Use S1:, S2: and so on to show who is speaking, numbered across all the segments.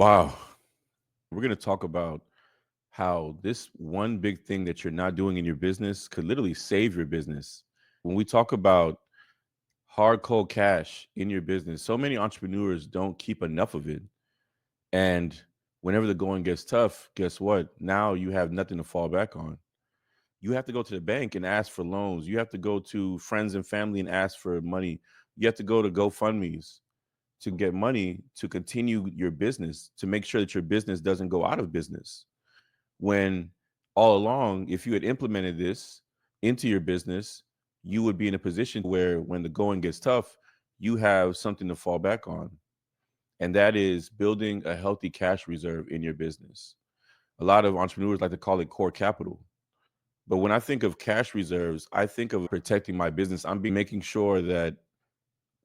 S1: Wow. We're going to talk about how this one big thing that you're not doing in your business could literally save your business. When we talk about hard cold cash in your business, so many entrepreneurs don't keep enough of it. And whenever the going gets tough, guess what? Now you have nothing to fall back on. You have to go to the bank and ask for loans. You have to go to friends and family and ask for money. You have to go to GoFundMe's to get money to continue your business, to make sure that your business doesn't go out of business. When all along, if you had implemented this into your business, you would be in a position where when the going gets tough, you have something to fall back on. And that is building a healthy cash reserve in your business. A lot of entrepreneurs like to call it core capital. But when I think of cash reserves, I think of protecting my business. I'm making sure that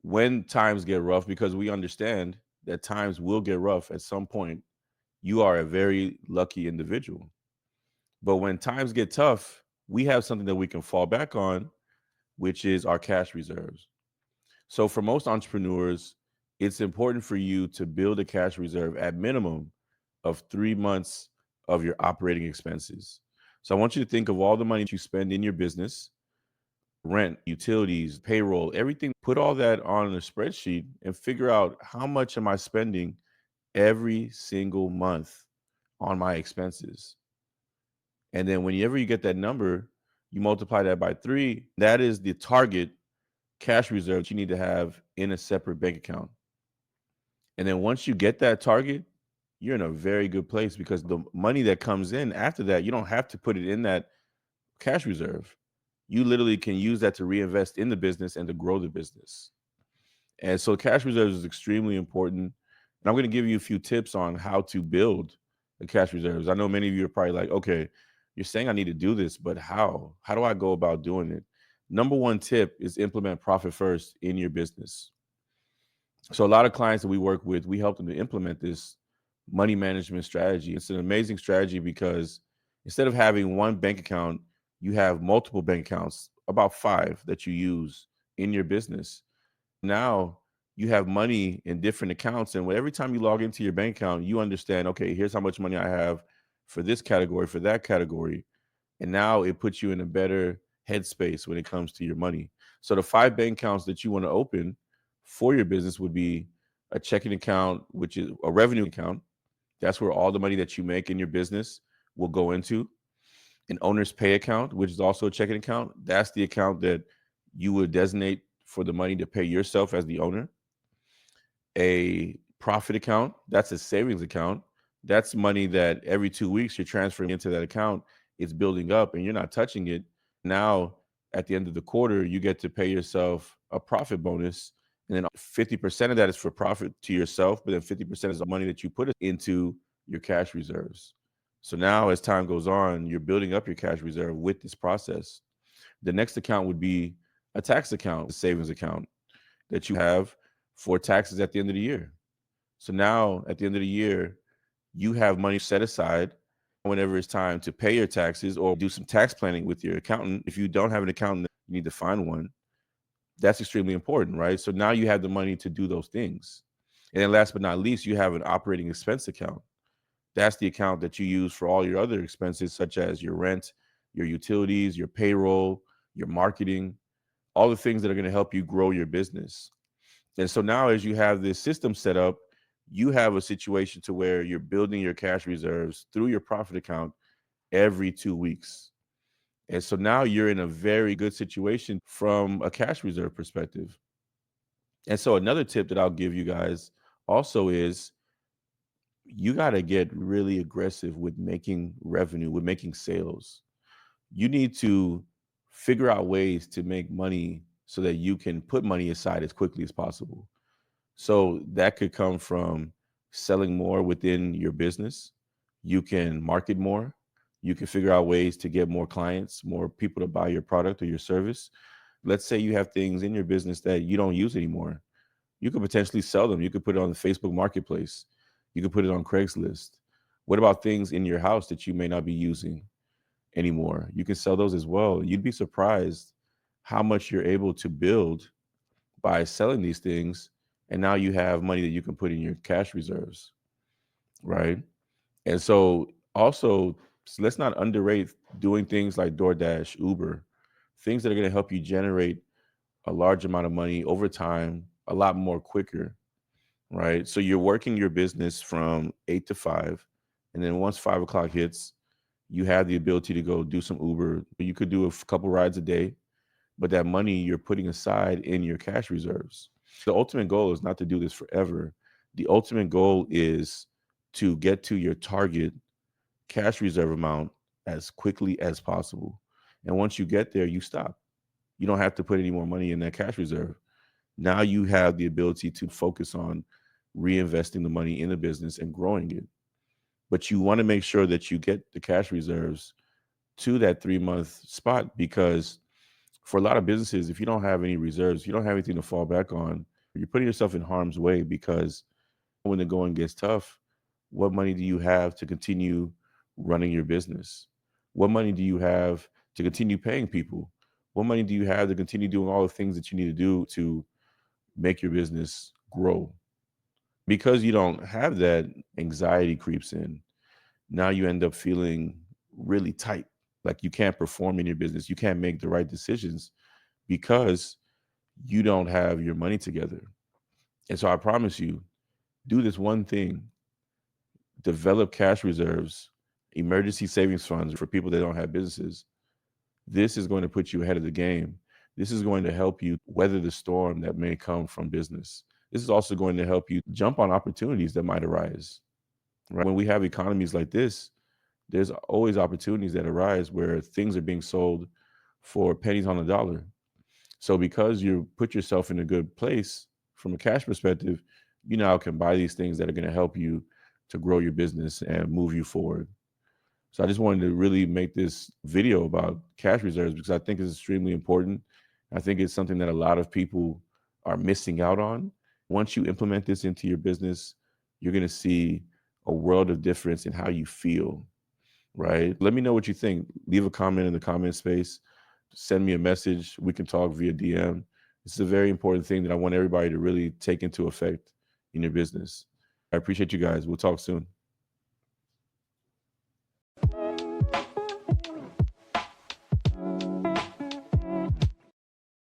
S1: when times get rough, because we understand that times will get rough at some point, you are a very lucky individual. But when times get tough, we have something that we can fall back on, which is our cash reserves. So for most entrepreneurs, it's important for you to build a cash reserve at minimum of 3 months of your operating expenses. So I want you to think of all the money that you spend in your business, rent, utilities, payroll, everything. Put all that on a spreadsheet and figure out how much am I spending every single month on my expenses. And then whenever you get that number, you multiply that by three. That is the target cash reserve that you need to have in a separate bank account. And then once you get that target, you're in a very good place because the money that comes in after that, you don't have to put it in that cash reserve. You literally can use that to reinvest in the business and to grow the business. And so cash reserves is extremely important. And I'm going to give you a few tips on how to build the cash reserves. I know many of you are probably like, okay, you're saying I need to do this, but how? How do I go about doing it? Number one tip is implement profit first in your business. So a lot of clients that we work with, we help them to implement this money management strategy. It's an amazing strategy because instead of having one bank account, you have multiple bank accounts, about five that you use in your business. Now you have money in different accounts, and every time you log into your bank account, you understand, okay, here's how much money I have for this category, for that category. And now it puts you in a better headspace when it comes to your money. So the five bank accounts that you want to open for your business would be a checking account, which is a revenue account. That's where all the money that you make in your business will go into. An owner's pay account, which is also a checking account. That's the account that you would designate for the money to pay yourself as the owner. A profit account, that's a savings account. That's money that every 2 weeks you're transferring into that account. It's building up and you're not touching it. Now, at the end of the quarter, you get to pay yourself a profit bonus. And then 50% of that is for profit to yourself, but then 50% is the money that you put into your cash reserves. So now, as time goes on, you're building up your cash reserve with this process. The next account would be a tax account, a savings account that you have for taxes at the end of the year. So now at the end of the year, you have money set aside whenever it's time to pay your taxes or do some tax planning with your accountant. If you don't have an accountant, you need to find one. That's extremely important, right? So now you have the money to do those things. And then last but not least, you have an operating expense account. That's the account that you use for all your other expenses, such as your rent, your utilities, your payroll, your marketing, all the things that are going to help you grow your business. And so now as you have this system set up, you have a situation to where you're building your cash reserves through your profit account every 2 weeks. And so now you're in a very good situation from a cash reserve perspective. And so another tip that I'll give you guys also is you got to get really aggressive with making revenue, with making sales. You need to figure out ways to make money so that you can put money aside as quickly as possible. So that could come from selling more within your business. You can market more. You can figure out ways to get more clients, more people to buy your product or your service. Let's say you have things in your business that you don't use anymore. You could potentially sell them. You could put it on the Facebook Marketplace. You could put it on Craigslist. What about things in your house that you may not be using anymore? You can sell those as well. You'd be surprised how much you're able to build by selling these things. And now you have money that you can put in your cash reserves. right? And so also let's not underrate doing things like DoorDash, Uber, things that are going to help you generate a large amount of money over time, a lot more quicker, right? So you're working your business from 8 to 5. And then once 5 o'clock hits, you have the ability to go do some Uber. You could do a couple rides a day, but that money you're putting aside in your cash reserves. The ultimate goal is not to do this forever. The ultimate goal is to get to your target cash reserve amount as quickly as possible. And once you get there, you stop. You don't have to put any more money in that cash reserve. Now you have the ability to focus on reinvesting the money in the business and growing it. But you want to make sure that you get the cash reserves to that 3 month spot, because for a lot of businesses, if you don't have any reserves, you don't have anything to fall back on, you're putting yourself in harm's way, because when the going gets tough, what money do you have to continue running your business? What money do you have to continue paying people? What money do you have to continue doing all the things that you need to do to make your business grow? Because you don't have that, anxiety creeps in. Now you end up feeling really tight, like you can't perform in your business. You can't make the right decisions because you don't have your money together. And so I promise you, do this one thing: develop cash reserves, emergency savings funds for people that don't have businesses. This is going to put you ahead of the game. This is going to help you weather the storm that may come from business. This is also going to help you jump on opportunities that might arise. Right? When we have economies like this, there's always opportunities that arise where things are being sold for pennies on the dollar. So because you put yourself in a good place from a cash perspective, you now can buy these things that are going to help you to grow your business and move you forward. So I just wanted to really make this video about cash reserves because I think it's extremely important. I think it's something that a lot of people are missing out on. Once you implement this into your business, you're going to see a world of difference in how you feel, right? Let me know what you think. Leave a comment in the comment space. Send me a message. We can talk via DM. This is a very important thing that I want everybody to really take into effect in your business. I appreciate you guys. We'll talk soon.